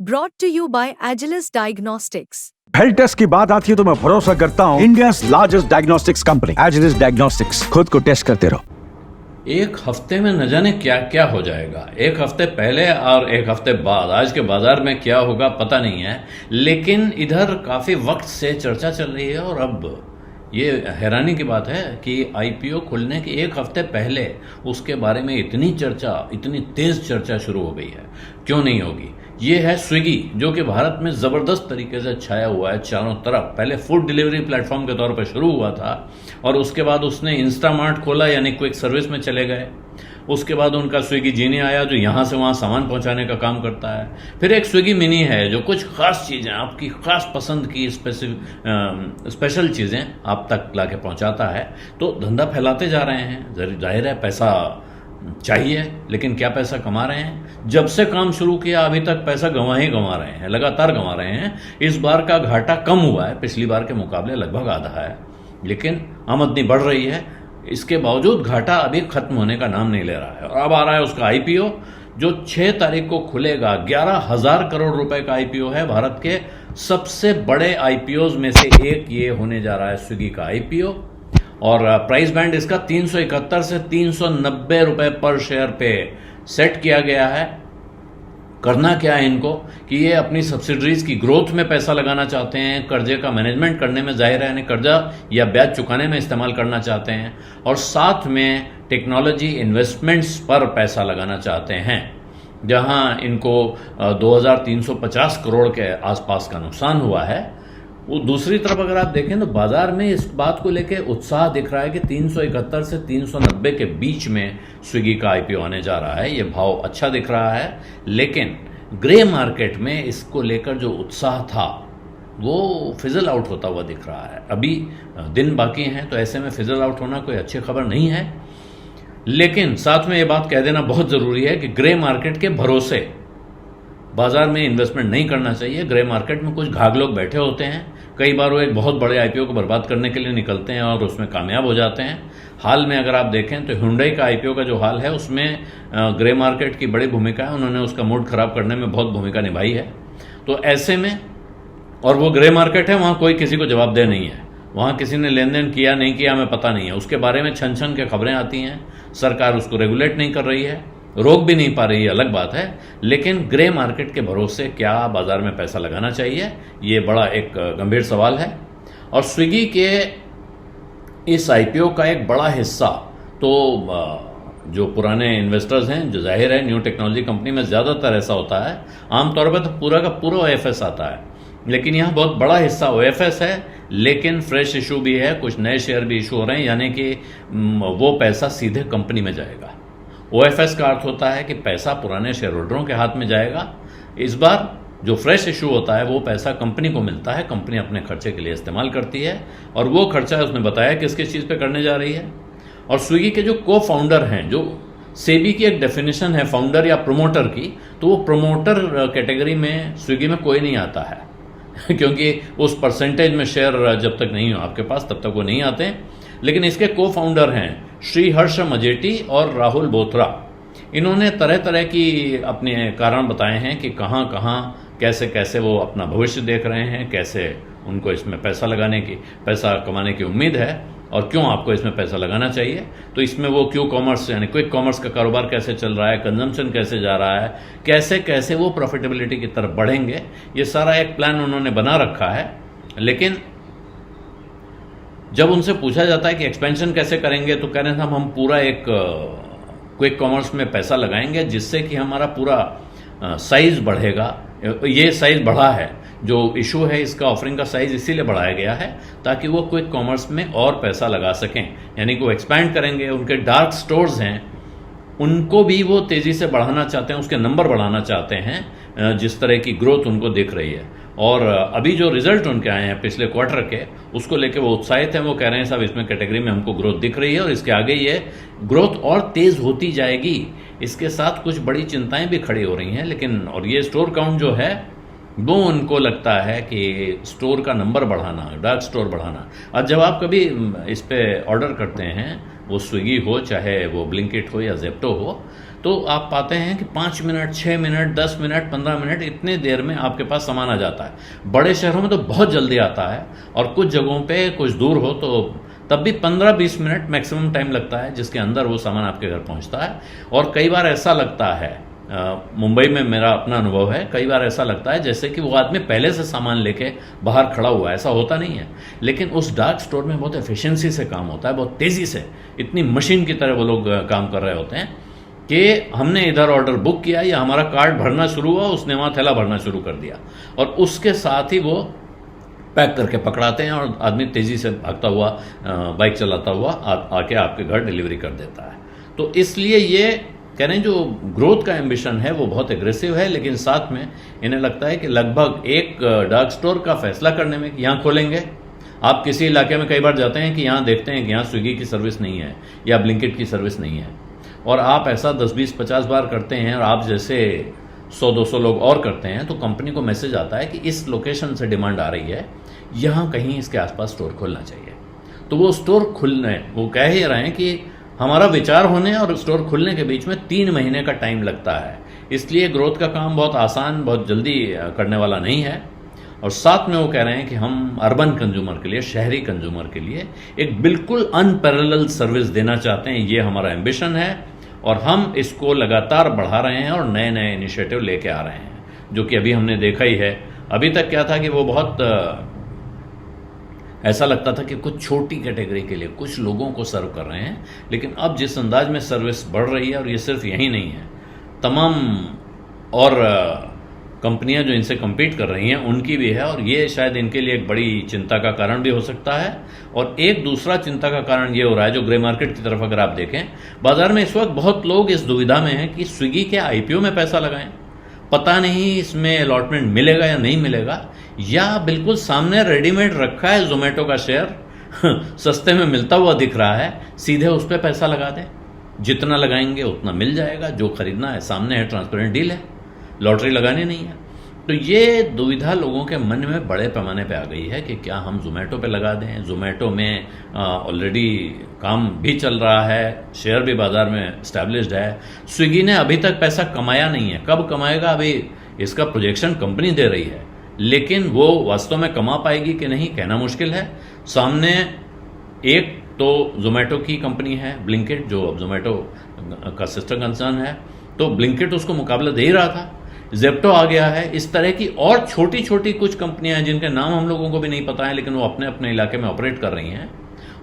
brought to you by Agilus Diagnostics. Health test की बात आती है तो मैं भरोसा करता हूँ India's largest diagnostics company Agilus diagnostics. खुद को टेस्ट करते रहो। एक हफ्ते में न जाने क्या क्या हो जाएगा। एक हफ्ते पहले और एक हफ्ते बाद आज के बाजार में क्या होगा पता नहीं है, लेकिन इधर काफी वक्त से चर्चा चल रही है और अब ये हैरानी की बात है कि आईपीओ खुलने के एक हफ्ते पहले उसके बारे में इतनी चर्चा, इतनी तेज चर्चा शुरू हो गई है। क्यों नहीं होगी? ये है स्विगी, जो कि भारत में ज़बरदस्त तरीके से छाया हुआ है चारों तरफ। पहले फूड डिलीवरी प्लेटफॉर्म के तौर पर शुरू हुआ था और उसके बाद उसने इंस्टामार्ट खोला, यानी क्विक सर्विस में चले गए। उसके बाद उनका स्विगी जीनी आया, जो यहाँ से वहाँ सामान पहुँचाने का काम करता है। फिर एक स्विगी मिनी है, जो कुछ खास चीज़ें, आपकी खास पसंद की स्पेशल चीज़ें आप तक ला के पहुँचाता है। तो धंधा फैलाते जा रहे हैं। जाहिर है पैसा चाहिए, लेकिन क्या पैसा कमा रहे हैं? जब से काम शुरू किया अभी तक पैसा गंवा ही गंवा रहे हैं, लगातार गंवा रहे हैं। इस बार का घाटा कम हुआ है, पिछली बार के मुकाबले लगभग आधा है, लेकिन आमदनी बढ़ रही है। इसके बावजूद घाटा अभी खत्म होने का नाम नहीं ले रहा है। और अब आ रहा है उसका आईपीओ, जो 6 तारीख को खुलेगा। 11,000 करोड़ रुपए का आईपीओ है। भारत के सबसे बड़े आईपीओज में से एक ये होने जा रहा है, स्विगी का आईपीओ। और प्राइस बैंड इसका 371 से 390 रुपए पर शेयर पे सेट किया गया है। करना क्या है इनको कि ये अपनी सब्सिडरीज की ग्रोथ में पैसा लगाना चाहते हैं, कर्जे का मैनेजमेंट करने में, जाहिर है यानी कर्जा या ब्याज चुकाने में इस्तेमाल करना चाहते हैं, और साथ में टेक्नोलॉजी इन्वेस्टमेंट्स पर पैसा लगाना चाहते हैं। जहां इनको 2,350 करोड़ के आसपास का नुकसान हुआ है। वो दूसरी तरफ अगर आप देखें तो बाजार में इस बात को लेके उत्साह दिख रहा है कि 371 से 390 के बीच में स्विगी का आईपीओ आने जा रहा है। ये भाव अच्छा दिख रहा है, लेकिन ग्रे मार्केट में इसको लेकर जो उत्साह था वो फिजल आउट होता हुआ दिख रहा है। अभी दिन बाकी हैं, तो ऐसे में फिजल आउट होना कोई अच्छी खबर नहीं है। लेकिन साथ में ये बात कह देना बहुत ज़रूरी है कि ग्रे मार्केट के भरोसे बाजार में इन्वेस्टमेंट नहीं करना चाहिए। ग्रे मार्केट में कुछ घाघ लोग बैठे होते हैं। कई बार वो एक बहुत बड़े आईपीओ को बर्बाद करने के लिए निकलते हैं और उसमें कामयाब हो जाते हैं। हाल में अगर आप देखें तो हुंडई का आईपीओ का जो हाल है, उसमें ग्रे मार्केट की बड़ी भूमिका है। उन्होंने उसका मूड खराब करने में बहुत भूमिका निभाई है। तो ऐसे में, और वो ग्रे मार्केट है, वहाँ कोई किसी को जवाबदेह नहीं है। वहाँ किसी ने लेन देन किया नहीं किया हमें पता नहीं है। उसके बारे में छन छन के खबरें आती हैं। सरकार उसको रेगुलेट नहीं कर रही है, रोक भी नहीं पा रही है, अलग बात है। लेकिन ग्रे मार्केट के भरोसे क्या बाजार में पैसा लगाना चाहिए, ये बड़ा एक गंभीर सवाल है। और स्विगी के इस आईपीओ का एक बड़ा हिस्सा तो जो पुराने इन्वेस्टर्स हैं, जो जाहिर है न्यू टेक्नोलॉजी कंपनी में ज़्यादातर ऐसा होता है। आमतौर पर तो पूरा का पूरा ओएफएस आता है, लेकिन यहाँ बहुत बड़ा हिस्सा ओएफएस है, लेकिन फ्रेश इशू भी है, कुछ नए शेयर भी इशू हो रहे हैं, यानी कि वो पैसा सीधे कंपनी में जाएगा। ओएफएस का अर्थ होता है कि पैसा पुराने शेयर होल्डरों के हाथ में जाएगा। इस बार जो फ्रेश इशू होता है वो पैसा कंपनी को मिलता है, कंपनी अपने खर्चे के लिए इस्तेमाल करती है, और वो खर्चा उसने बताया किस किस चीज़ पे करने जा रही है। और स्विगी के जो को फाउंडर हैं, जो सेबी की एक डेफिनेशन है फाउंडर या प्रमोटर की, तो वो प्रमोटर कैटेगरी में स्विगी में कोई नहीं आता है क्योंकि उस परसेंटेज में शेयर जब तक नहीं हो आपके पास तब तक वो नहीं आते। लेकिन इसके को फाउंडर हैं श्री हर्ष मजेटी और राहुल बोथरा। इन्होंने तरह तरह की अपने कारण बताए हैं कि कहाँ कहाँ कैसे कैसे वो अपना भविष्य देख रहे हैं, कैसे उनको इसमें पैसा कमाने की उम्मीद है और क्यों आपको इसमें पैसा लगाना चाहिए। तो इसमें वो क्यू कॉमर्स यानी क्विक कॉमर्स का कारोबार कैसे चल रहा है, कंजम्पशन कैसे जा रहा है, कैसे कैसे वो प्रॉफिटेबिलिटी की तरफ बढ़ेंगे, ये सारा एक प्लान उन्होंने बना रखा है। लेकिन जब उनसे पूछा जाता है कि एक्सपेंशन कैसे करेंगे, तो कह रहे हैं हम पूरा एक क्विक कॉमर्स में पैसा लगाएंगे जिससे कि हमारा पूरा साइज बढ़ेगा। ये साइज बढ़ा है, जो इशू है इसका ऑफरिंग का साइज इसीलिए बढ़ाया गया है ताकि वो क्विक कॉमर्स में और पैसा लगा सकें, यानी कि वो एक्सपैंड करेंगे। उनके डार्क स्टोर्स हैं, उनको भी वो तेज़ी से बढ़ाना चाहते हैं, उसके नंबर बढ़ाना चाहते हैं, जिस तरह की ग्रोथ उनको दिख रही है। और अभी जो रिजल्ट उनके आए हैं पिछले क्वार्टर के, उसको लेके वो उत्साहित हैं। वो कह रहे हैं साहब इसमें कैटेगरी में हमको ग्रोथ दिख रही है और इसके आगे ये ग्रोथ और तेज़ होती जाएगी। इसके साथ कुछ बड़ी चिंताएं भी खड़ी हो रही हैं, लेकिन और ये स्टोर काउंट जो है वो उनको लगता है कि स्टोर का नंबर बढ़ाना, डार्क स्टोर बढ़ाना। और जब आप कभी इस पे ऑर्डर करते हैं, वो स्विगी हो चाहे वो ब्लिंकिट हो या जेप्टो हो, तो आप पाते हैं कि 5 मिनट, 6 मिनट, 10 मिनट, 15 मिनट, इतने देर में आपके पास सामान आ जाता है। बड़े शहरों में तो बहुत जल्दी आता है, और कुछ जगहों पे कुछ दूर हो तो तब भी 15-20 मिनट मैक्सिमम टाइम लगता है, जिसके अंदर वो सामान आपके घर पहुंचता है। और कई बार ऐसा लगता है, मुंबई में मेरा अपना अनुभव है, कई बार ऐसा लगता है जैसे कि वो आदमी पहले से सामान लेके बाहर खड़ा हुआ है। ऐसा होता नहीं है, लेकिन उस डार्क स्टोर में बहुत एफिशिएंसी से काम होता है, बहुत तेज़ी से, इतनी मशीन की तरह वो लोग काम कर रहे होते हैं कि हमने इधर ऑर्डर बुक किया या हमारा कार्ड भरना शुरू हुआ, उसने वहाँ थैला भरना शुरू कर दिया, और उसके साथ ही वो पैक करके पकड़ाते हैं और आदमी तेज़ी से भागता हुआ, बाइक चलाता हुआ आके आपके घर डिलीवरी कर देता है। तो इसलिए ये कह रहे हैं जो ग्रोथ का एम्बिशन है वो बहुत एग्रेसिव है, लेकिन साथ में इन्हें लगता है कि लगभग एक डार्क स्टोर का फैसला करने में यहाँ खोलेंगे। आप किसी इलाके में कई बार जाते हैं कि यहाँ देखते हैं कि यहाँ स्विगी की सर्विस नहीं है या ब्लिंकिट की सर्विस नहीं है, और आप ऐसा 10, 20, 50 बार करते हैं और आप जैसे 100-200 लोग और करते हैं, तो कंपनी को मैसेज आता है कि इस लोकेशन से डिमांड आ रही है, यहाँ कहीं इसके आसपास स्टोर खोलना चाहिए। तो वो स्टोर खुलने, वो कह ही रहे हैं कि हमारा विचार होने और स्टोर खुलने के बीच में 3 महीने का टाइम लगता है। इसलिए ग्रोथ का काम बहुत आसान, बहुत जल्दी करने वाला नहीं है। और साथ में वो कह रहे हैं कि हम अर्बन कंज्यूमर के लिए, शहरी कंज्यूमर के लिए एक बिल्कुल अनपैरेलल सर्विस देना चाहते हैं। ये हमारा एम्बिशन है और हम इसको लगातार बढ़ा रहे हैं और नए नए इनिशिएटिव लेके आ रहे हैं, जो कि अभी हमने देखा ही है। अभी तक क्या था कि वो बहुत ऐसा लगता था कि कुछ छोटी कैटेगरी के लिए कुछ लोगों को सर्व कर रहे हैं, लेकिन अब जिस अंदाज में सर्विस बढ़ रही है, और ये सिर्फ यही नहीं है, तमाम और कंपनियां जो इनसे compete कर रही हैं उनकी भी है, और ये शायद इनके लिए एक बड़ी चिंता का कारण भी हो सकता है। और एक दूसरा चिंता का कारण ये हो रहा है, जो ग्रे मार्केट की तरफ अगर आप देखें, बाजार में इस वक्त बहुत लोग इस दुविधा में हैं कि स्विगी के IPO में पैसा लगाएं, पता नहीं इसमें अलॉटमेंट मिलेगा या नहीं मिलेगा, या बिल्कुल सामने रेडीमेड रखा है जोमेटो का शेयर सस्ते में मिलता हुआ दिख रहा है, सीधे उस पर पैसा लगा दें, जितना लगाएंगे उतना मिल जाएगा, जो खरीदना है सामने है, ट्रांसपेरेंट डील है, लॉटरी लगानी नहीं है। तो ये दुविधा लोगों के मन में बड़े पैमाने पे आ गई है कि क्या हम जोमेटो पे लगा दें। जोमेटो में ऑलरेडी काम भी चल रहा है, शेयर भी बाजार में एस्टैब्लिश्ड है। स्विगी ने अभी तक पैसा कमाया नहीं है, कब कमाएगा अभी इसका प्रोजेक्शन कंपनी दे रही है, लेकिन वो वास्तव में कमा पाएगी कि नहीं कहना मुश्किल है। सामने एक तो जोमेटो की कंपनी है ब्लिंकिट, जो अब जोमेटो का सिस्टर कंसर्न है, तो ब्लिंकिट उसको मुकाबला दे ही रहा था। जेप्टो आ गया है। इस तरह की और छोटी छोटी कुछ कंपनियां हैं जिनके नाम हम लोगों को भी नहीं पता है, लेकिन वो अपने अपने इलाके में ऑपरेट कर रही हैं,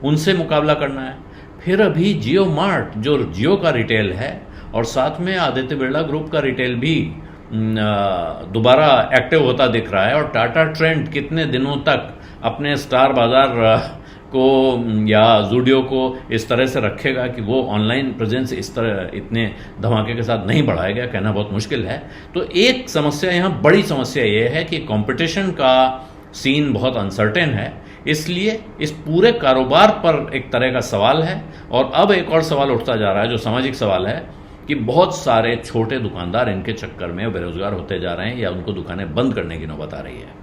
उनसे मुकाबला करना है। फिर अभी जियो मार्ट, जो जियो का रिटेल है, और साथ में आदित्य बिरला ग्रुप का रिटेल भी दोबारा एक्टिव होता दिख रहा है। और टाटा ट्रेंड कितने दिनों तक अपने स्टार बाजार को या जूडियो को इस तरह से रखेगा कि वो ऑनलाइन प्रेजेंस इस तरह इतने धमाके के साथ नहीं बढ़ाएगा, कहना बहुत मुश्किल है। तो एक समस्या, यहाँ बड़ी समस्या ये है कि कंपटीशन का सीन बहुत अनसर्टेन है, इसलिए इस पूरे कारोबार पर एक तरह का सवाल है। और अब एक और सवाल उठता जा रहा है, जो सामाजिक सवाल है, कि बहुत सारे छोटे दुकानदार इनके चक्कर में बेरोजगार होते जा रहे हैं या उनको दुकानें बंद करने की नौबत आ रही है।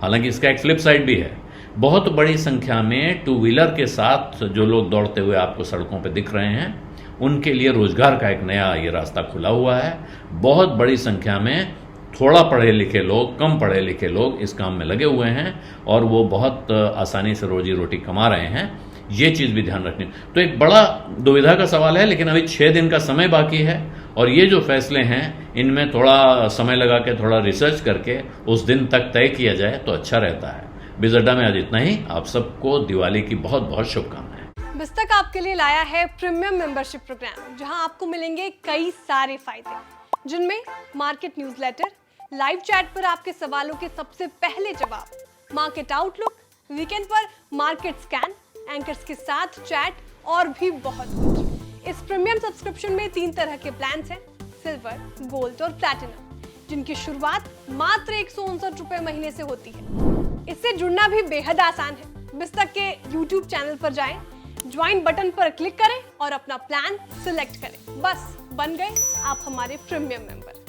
हालांकि इसका एक फ्लिप साइड भी है, बहुत बड़ी संख्या में टू व्हीलर के साथ जो लोग दौड़ते हुए आपको सड़कों पे दिख रहे हैं, उनके लिए रोजगार का एक नया ये रास्ता खुला हुआ है। बहुत बड़ी संख्या में थोड़ा पढ़े लिखे लोग, कम पढ़े लिखे लोग इस काम में लगे हुए हैं और वो बहुत आसानी से रोजी रोटी कमा रहे हैं। ये चीज़ भी ध्यान रखनी। तो एक बड़ा दुविधा का सवाल है, लेकिन अभी 6 दिन का समय बाकी है और ये जो फैसले हैं इनमें थोड़ा समय लगा के, थोड़ा रिसर्च करके उस दिन तक तय किया जाए तो अच्छा रहता है। बिज़ अड्डा में आज इतना ही। आप सबको दिवाली की बहुत बहुत शुभकामनाएं। बिज़ आपके लिए लाया है प्रीमियम मेंबरशिप प्रोग्राम, जहां आपको मिलेंगे कई सारे फायदे, जिनमें मार्केट न्यूज़लेटर, लाइव चैट पर आपके सवालों के सबसे पहले जवाब, मार्केट आउटलुक, वीकेंड पर मार्केट स्कैन, एंकर्स के साथ चैट और भी बहुत कुछ। इस प्रीमियम सब्सक्रिप्शन में 3 तरह के प्लान्स हैं, सिल्वर, गोल्ड और प्लैटिनम, जिनकी शुरुआत मात्र 159 रुपए महीने से होती है। इससे जुड़ना भी बेहद आसान है। बिज़ के YouTube चैनल पर जाएं, ज्वाइन बटन पर क्लिक करें और अपना प्लान सिलेक्ट करें। बस बन गए आप हमारे प्रीमियम मेंबर।